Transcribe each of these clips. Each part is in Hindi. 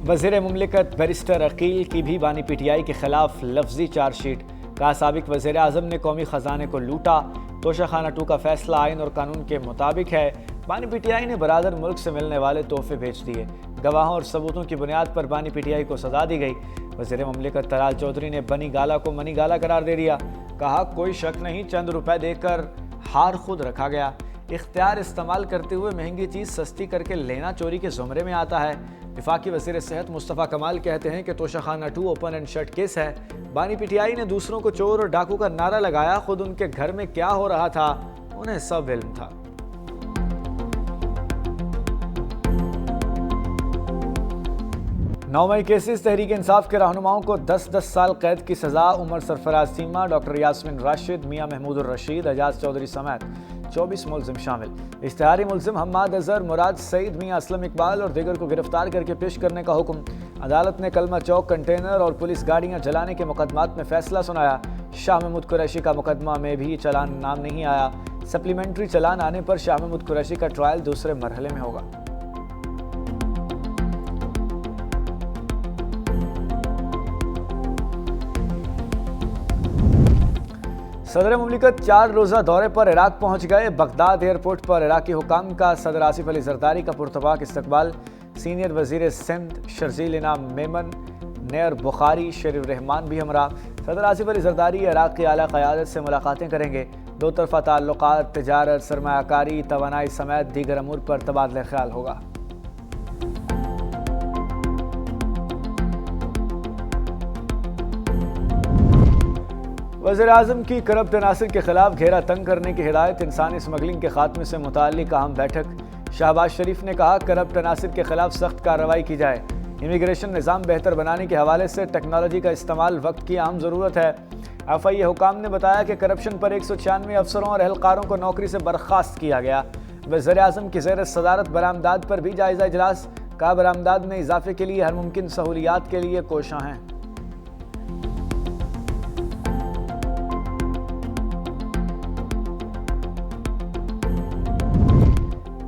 वज़ीर मुमलिकत बैरिस्टर अकील की भी बानी पीटीआई के खिलाफ लफ्जी चार्जशीट। कहा साबिक वज़ीर आज़म ने कौमी ख़जाने को लूटा। तोशाखाना 2 का फैसला आइन और कानून के मुताबिक है। बानी पीटीआई ने बरादर मुल्क से मिलने वाले तोहफे भेज दिए। गवाहों और सबूतों की बुनियाद पर बानी पीटीआई को सजा दी गई। वज़ीर मुमलिकत तलाल चौधरी ने बनी गाला को मनी गाला करार दे दिया। कहा कोई शक नहीं, चंद रुपए देकर हार खुद रखा गया। इख्तियार इस्तेमाल करते हुए महंगी चीज़ सस्ती करके लेना चोरी के ज़ुमरे में आता है। वफाकी वज़ीर सेहत मुस्तफ़ा कमाल कहते हैं कि Toshakhana 2 open and shut case है। बानी पीटीआई ने दूसरों को चोर और डाकू का नारा लगाया, खुद उनके घर में क्या हो रहा था उन्हें सब इल्म था। 9 मई केसेस तहरीक इंसाफ के रहनुमाओं को 10-10 साल कैद की सजा। उमर सरफराज सीमा, डॉक्टर यास्मीन राशिद, मियां महमूद रशीद, एजाज चौधरी समेत 24 मुलजिम शामिल। इश्तिहारी मुलजिम हम्माद अजहर, मुराद सईद, मियां असलम इकबाल और दीगर को गिरफ्तार करके पेश करने का हुक्म। अदालत ने कलमा चौक कंटेनर और पुलिस गाड़ियां जलाने के मुकदमात में फैसला सुनाया। शाह महमूद कुरैशी का मुकदमा में भी चलान नाम नहीं आया। सप्लीमेंट्री चलान आने पर शाह महमूद कुरैशी का ट्रायल दूसरे मरहले में होगा। सदर मुमलिकत 4 रोज़ा दौरे पर इराक पहुंच गए। बगदाद एयरपोर्ट पर इराकी हुकाम का सदर आसिफ अली जरदारी का पुरतबाक इस्तकबाल। सीनियर वज़ीर सिंध शर्जील इनाम मेमन, नेयर बुखारी, शरीफ रहमान भी हमरा। सदर आसिफ अली जरदारी इराक की आला क़यादत से मुलाकातें करेंगे। दो तरफ़ा ताल्लुकात, तिजारत, सरमायाकारी, तवानाई समेत दीगर अमूर पर तबादला ख्याल होगा। वज़ीर आज़म की करप्ट अनासिर के खिलाफ घेरा तंग करने की हिदायत। इंसानी स्मगलिंग के खात्मे से मुताल्लिक़ अहम बैठक। शहबाज शरीफ ने कहा करप्ट अनासिर के खिलाफ सख्त कार्रवाई की जाए। इमिग्रेशन निज़ाम बेहतर बनाने के हवाले से टेक्नोलॉजी का इस्तेमाल वक्त की अहम ज़रूरत है। FIA हुकाम ने बताया कि करप्शन पर 196 अफसरों और एहलकारों को नौकरी से बर्खास्त किया गया। वज़ीर आज़म की ज़ेर सदारत बरामदाद पर भी जायज़ा इजलास। कहा बरामदाद में इजाफे के लिए हर मुमकिन सहूलियात के लिए कोशां हैं।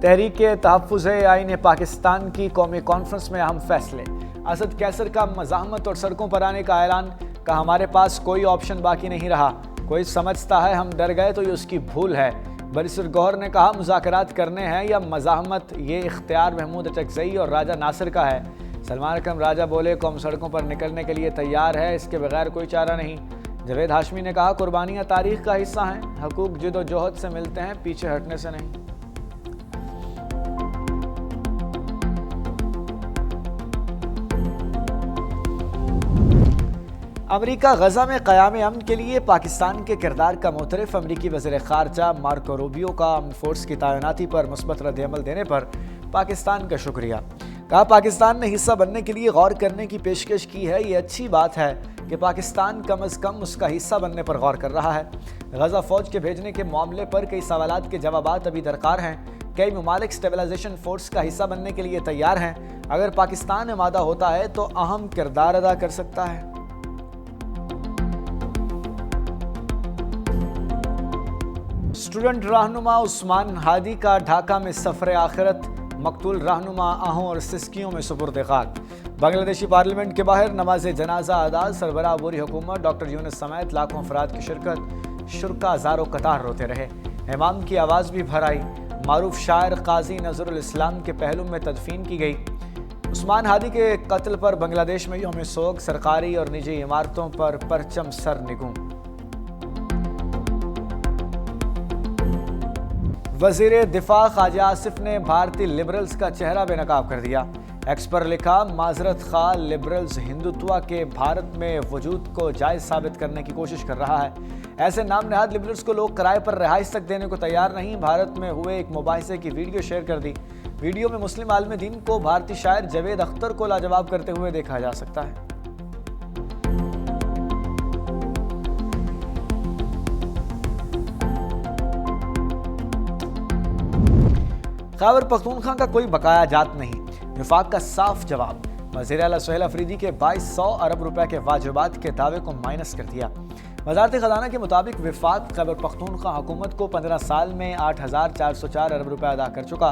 तहरीक तहफ़्फ़ुज़ आईन पाकिस्तान की कौमी कॉन्फ्रेंस में अहम फैसले। असद कैसर का मज़ाहमत और सड़कों पर आने का ऐलान। कहा हमारे पास कोई ऑप्शन बाकी नहीं रहा। कोई समझता है हम डर गए तो ये उसकी भूल है। बैरिस्टर गौहर ने कहा मुज़ाकरात करने हैं या मज़ाहमत, ये इख्तियार महमूद अचकज़ई और राजा नासिर का है। सलमान अकरम राजा बोले कौम सड़कों पर निकलने के लिए तैयार है, इसके बगैर कोई चारा नहीं। जवेद हाशमी ने कहा कुर्बानियाँ तारीख़ का हिस्सा हैं, हकूक़ जिद्दोजहद से मिलते हैं, पीछे हटने से नहीं। अमेरिका गजा में क़याम अमन के लिए पाकिस्तान के किरदार का मोतरफ। अमरीकी वज़ीर ख़ारजा मार्को रूबियो का अमन फोर्स की तैनाती पर मुस्बत रद्द-ए-अमल देने पर पाकिस्तान का शुक्रिया। कहा पाकिस्तान ने हिस्सा बनने के लिए गौर करने की पेशकश की है। ये अच्छी बात है कि पाकिस्तान कम अज़ कम उसका हिस्सा बनने पर गौर कर रहा है। गजा फ़ौज के भेजने के मामले पर कई सवालात के जवाबात अभी दरकार हैं। कई ममालिक स्टेबलाइजेशन फोर्स का हिस्सा बनने के लिए तैयार हैं। अगर पाकिस्तान आमादा होता है तो अहम किरदार अदा कर सकता है। स्टूडेंट रहनुमा उस्मान हादी का ढाका में सफ़र आखिरत। मकतूल रहनुमा आहों और सिस्कियों में सुपुर्द खाक। बांग्लादेशी पार्लियामेंट के बाहर नमाज जनाजा अदा। सरबराह वरी हुकूमत डॉक्टर यूनुस समेत लाखों अफराद की शिरकत। शुरका ज़ारो कतार रोते रहे। इमाम की आवाज़ भी भर आई। मारूफ शायर काजी नज़रुल इस्लाम के पहलू में तदफीन की गई। उस्मान हादी के कत्ल पर बांग्लादेश में यौम सोग। सरकारी और निजी इमारतों पर परचम सर निगूं। वज़ीर दिफा ख्वाजा आसिफ ने भारतीय लिबरल्स का चेहरा बेनकाब कर दिया। एक्स पर लिखा माजरत खा लिबरल्स हिंदुत्व के भारत में वजूद को जायज़ साबित करने की कोशिश कर रहा है। ऐसे नाम नहाद लिबरल्स को लोग किराए पर रिहाइश तक देने को तैयार नहीं। भारत में हुए एक मुबाहिसे की वीडियो शेयर कर दी। वीडियो में मुस्लिम आलम दीन को भारतीय शायर जवेद अख्तर को लाजवाब करते हुए देखा जा सकता है। खैबर पख्तूनख्वा का कोई बकाया जात नहीं, वफाक का साफ जवाब। वज़ीर आला सुहेल अफरीदी के 2200 अरब रुपए के वाजिबात के दावे को माइनस कर दिया। वज़ारत ख़ज़ाना के मुताबिक वफाक खैबर पख्तूनख्वा हुकूमत को 15 साल में 8404 अरब रुपए अदा कर चुका।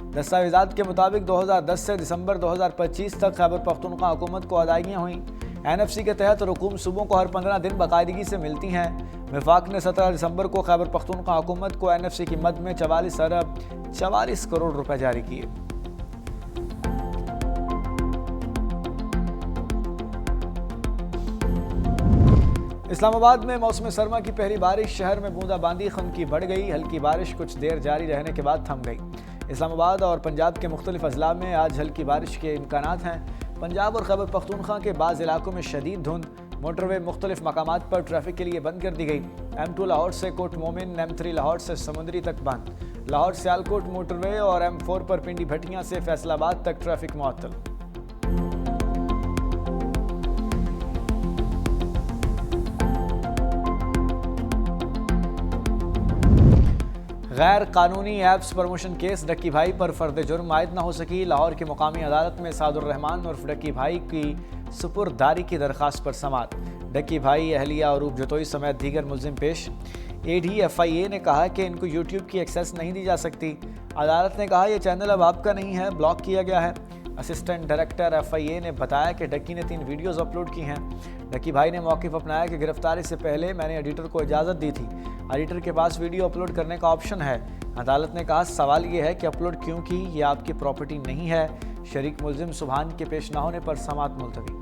दस्तावेजात के मुताबिक 2010 से दिसंबर 2025 तक खैबर पख्तूनख्वा हुकूमत को अदायगियाँ हुई। NFC के तहत रकूम सूबों को हर 15 दिन बाकायदगी से मिलती हैं। वफाक ने 17 दिसंबर को खैबर पख्तूनख्वा हुकूमत को NFC की मद में 44 अरब 44 करोड़ रुपए जारी किए। इस्लामाबाद में मौसम सरमा की पहली बारिश, शहर में बूंदाबांदी खुनकी बढ़ गई। हल्की बारिश कुछ देर जारी रहने के बाद थम गई। इस्लामाबाद और पंजाब के मुख्तलिफ अजला में आज हल्की बारिश के इम्कानात हैं। पंजाब और खैबर पख्तूनख्वा के बाज़ इलाकों में शदीद धुंध, मोटरवे मुख्तलिफ मकामात पर ट्रैफिक के लिए बंद कर दी गई। M2 लाहौर से कोट मोमिन, M3 लाहौर से समुंदरी तक बंद। लाहौर सियालकोट मोटरवे और M4 पर पिंडी भटियां से फैसलाबाद तक ट्रैफिक मुअत्तल। गैर कानूनी ऐप्स प्रमोशन केस, डक्की भाई पर फर्द जुर्म आयद न हो सकी। लाहौर की मुकामी अदालत में सादुर रहमान उर्फ डक्की भाई की सुपुर्दारी की दरख्वास्त पर समाअत। डक्की भाई, अहलिया और जतोई समेत दीगर मुलजिम पेश। AD-FIA ने कहा कि इनको यूट्यूब की एक्सेस नहीं दी जा सकती। अदालत ने कहा यह चैनल अब आपका नहीं है, ब्लॉक किया गया है। असिस्टेंट डायरेक्टर FIA ने बताया कि डक्की ने 3 वीडियोज़ अपलोड की हैं। डक्की भाई ने मौक़िफ़ अपनाया कि गिरफ्तारी से पहले मैंने एडिटर को इजाज़त दी थी। एडिटर के पास वीडियो अपलोड करने का ऑप्शन है। अदालत ने कहा सवाल ये है कि अपलोड क्यों की, ये आपकी प्रॉपर्टी नहीं है। शरीक मुलजिम सुबहान के पेश न होने पर समाअत मुलतवी।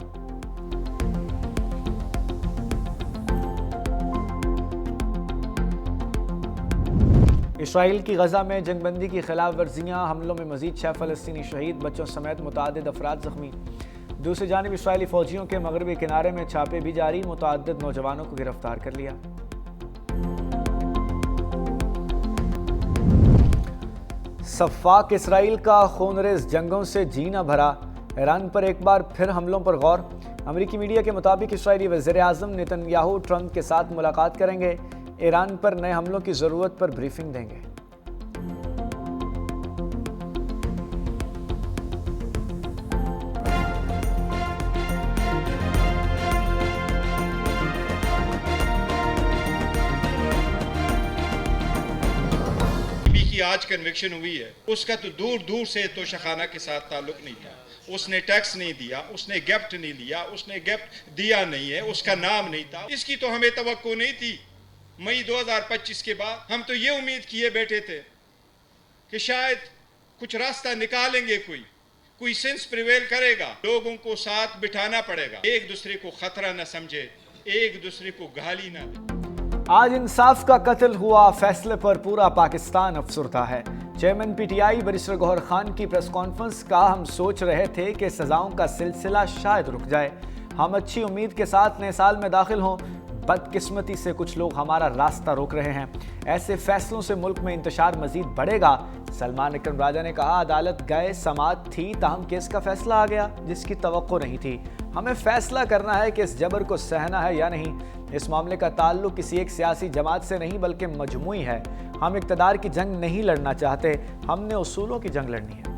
इसराइल की गजा में जंगबंदी की खिलाफ वर्जियाँ, हमलों में मजीद 6 फ़लस्तीनी शहीद, बच्चों समेत मुतअद्दिद अफराद जख्मी। दूसरी जानिब इसराइली फ़ौजियों के मगरबी किनारे में छापे भी जारी, मुतअद्दिद नौजवानों को गिरफ्तार कर लिया। सफ़ाक इसराइल का खूनरेज़ जंगों से जी न भरा, ईरान पर एक बार फिर हमलों पर गौर। अमरीकी मीडिया के मुताबिक इसराइली वज़ीर-ए-आज़म नेतन्याहू ट्रंप के साथ मुलाकात करेंगे, ईरान पर नए हमलों की ज़रूरत पर ब्रीफिंग देंगे। की आज कन्विक्शन हुई है, उसका तो दूर दूर से तोशाखाना के साथ ताल्लुक नहीं था। उसने टैक्स नहीं दिया, उसने गिफ्ट नहीं लिया, उसने गिफ्ट दिया नहीं है, उसका नाम नहीं था। इसकी तो हमें तवक्को नहीं थी। मई 2025 के बाद हम तो ये उम्मीद किए बैठे थे कि शायद कुछ रास्ता निकालेंगे, कोई सेंस प्रिवेल करेगा, लोगों को साथ बिठाना पड़ेगा, एक दूसरे को खतरा न समझे, एक दूसरे को गाली ना दे। आज इंसाफ का कत्ल हुआ, फैसले पर पूरा पाकिस्तान अफसुर्दा है। Chairman PTI barrister Gauhar Khan की प्रेस कॉन्फ्रेंस का हम सोच रहे थे कि सजाओं का सिलसिला शायद रुक जाए। हम अच्छी उम्मीद के साथ नए साल में दाखिल हों, बदकिस्मती से कुछ लोग हमारा रास्ता रोक रहे हैं। ऐसे फैसलों से मुल्क में इंतशार मजीद बढ़ेगा। सलमान इकरम राजा ने कहा अदालत गए, समाअत थी, ताहम केस का फैसला आ गया जिसकी तवक्को नहीं थी। हमें फैसला करना है कि इस जबर को सहना है या नहीं। इस मामले का ताल्लुक किसी एक सियासी जमात से नहीं बल्कि मजमूई है। हम इक़्तिदार की जंग नहीं लड़ना चाहते, हमने उसूलों की जंग लड़नी है।